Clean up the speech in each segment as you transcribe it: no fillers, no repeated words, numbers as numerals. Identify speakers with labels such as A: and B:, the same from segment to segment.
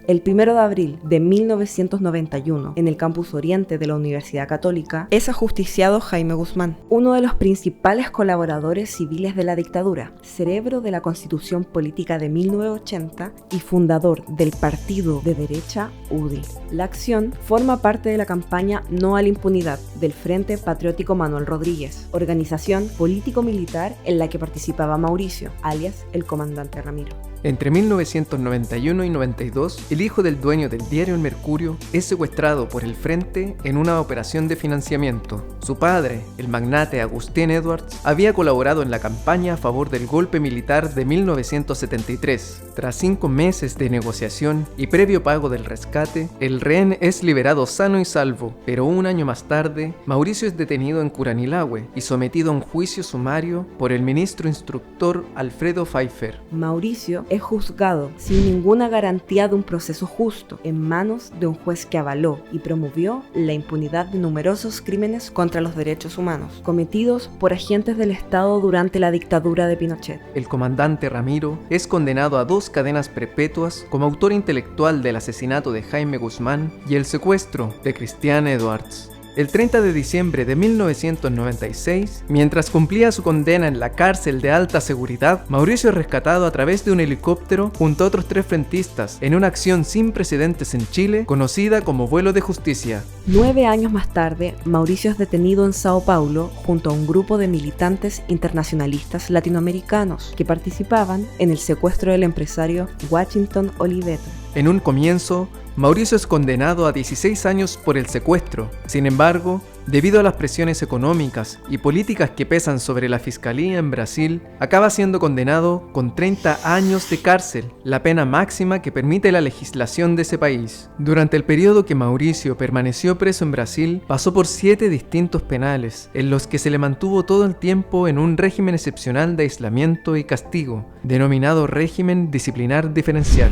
A: El 1 de abril de 1991, en el campus Oriente de la Universidad Católica, es ajusticiado Jaime Guzmán, uno de los principales colaboradores civiles de la dictadura, cerebro de la Constitución Política de 1980 y fundador del partido de derecha UDI. La acción forma parte de la campaña No a la Impunidad del Frente Patriótico Manuel Rodríguez, organización político-militar en la que participaba Mauricio, alias el comandante Ramiro.
B: Entre 1991 y 92, el hijo del dueño del diario El Mercurio es secuestrado por el Frente en una operación de financiamiento. Su padre, el magnate Agustín Edwards, había colaborado en la campaña a favor del golpe militar de 1973. Tras 5 meses de negociación y previo pago del rescate, el rehén es liberado sano y salvo, pero un año más tarde, Mauricio es detenido en Curanilahue y sometido a un juicio sumario por el ministro instructor Alfredo Pfeiffer.
A: Mauricio es juzgado sin ninguna garantía de un proceso justo, en manos de un juez que avaló y promovió la impunidad de numerosos crímenes contra los derechos humanos, cometidos por agentes del Estado durante la dictadura de Pinochet.
B: El comandante Ramiro es condenado a 2 cadenas perpetuas como autor intelectual del asesinato de Jaime Guzmán y el secuestro de Cristian Edwards. El 30 de diciembre de 1996, mientras cumplía su condena en la cárcel de alta seguridad, Mauricio es rescatado a través de un helicóptero junto a otros 3 frentistas en una acción sin precedentes en Chile, conocida como vuelo de justicia.
A: 9 años más tarde, Mauricio es detenido en Sao Paulo junto a un grupo de militantes internacionalistas latinoamericanos que participaban en el secuestro del empresario Washington Oliveto.
B: En un comienzo, Mauricio es condenado a 16 años por el secuestro. Sin embargo, debido a las presiones económicas y políticas que pesan sobre la fiscalía en Brasil, acaba siendo condenado con 30 años de cárcel, la pena máxima que permite la legislación de ese país. Durante el periodo que Mauricio permaneció preso en Brasil, pasó por 7 distintos penales, en los que se le mantuvo todo el tiempo en un régimen excepcional de aislamiento y castigo, denominado régimen disciplinar diferencial.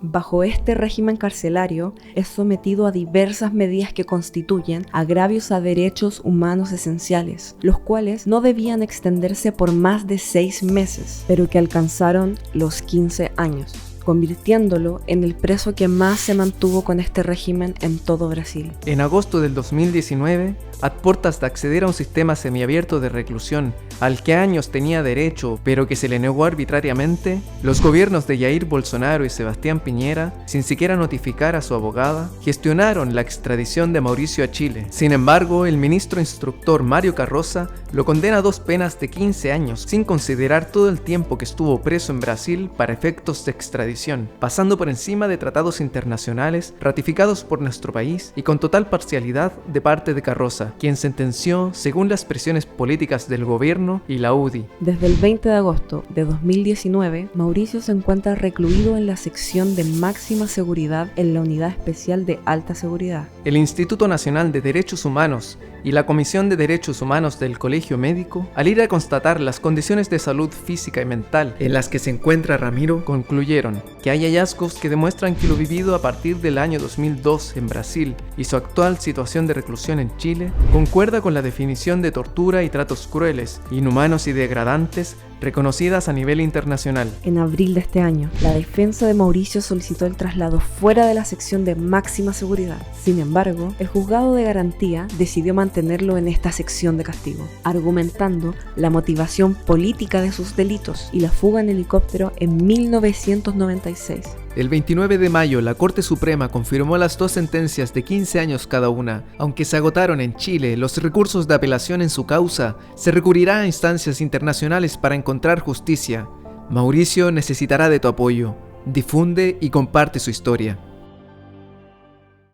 A: Bajo este régimen carcelario, es sometido a diversas medidas que constituyen agravios a derechos humanos esenciales, los cuales no debían extenderse por más de 6 meses, pero que alcanzaron los 15 años, convirtiéndolo en el preso que más se mantuvo con este régimen en todo Brasil.
B: En agosto del 2019, a puertas de acceder a un sistema semiabierto de reclusión al que años tenía derecho pero que se le negó arbitrariamente, los gobiernos de Jair Bolsonaro y Sebastián Piñera, sin siquiera notificar a su abogada, gestionaron la extradición de Mauricio a Chile. Sin embargo, el ministro instructor Mario Carroza lo condena a 2 penas de 15 años, sin considerar todo el tiempo que estuvo preso en Brasil para efectos de extradición, pasando por encima de tratados internacionales ratificados por nuestro país y con total parcialidad de parte de Carroza, quien sentenció según las presiones políticas del gobierno y la UDI.
A: Desde el 20 de agosto de 2019, Mauricio se encuentra recluido en la sección de máxima seguridad en la Unidad Especial de Alta Seguridad.
B: El Instituto Nacional de Derechos Humanos y la Comisión de Derechos Humanos del Colegio Médico, al ir a constatar las condiciones de salud física y mental en las que se encuentra Ramiro, concluyeron que hay hallazgos que demuestran que lo vivido a partir del año 2002 en Brasil y su actual situación de reclusión en Chile concuerda con la definición de tortura y tratos crueles, inhumanos y degradantes reconocidas a nivel internacional.
A: En abril de este año, la defensa de Mauricio solicitó el traslado fuera de la sección de máxima seguridad. Sin embargo, el juzgado de garantía decidió mantenerlo en esta sección de castigo, argumentando la motivación política de sus delitos y la fuga en helicóptero en 1996.
B: El 29 de mayo, la Corte Suprema confirmó las 2 sentencias de 15 años cada una. Aunque se agotaron en Chile los recursos de apelación en su causa, se recurrirá a instancias internacionales para encontrar justicia. Mauricio necesitará de tu apoyo. Difunde y comparte su historia.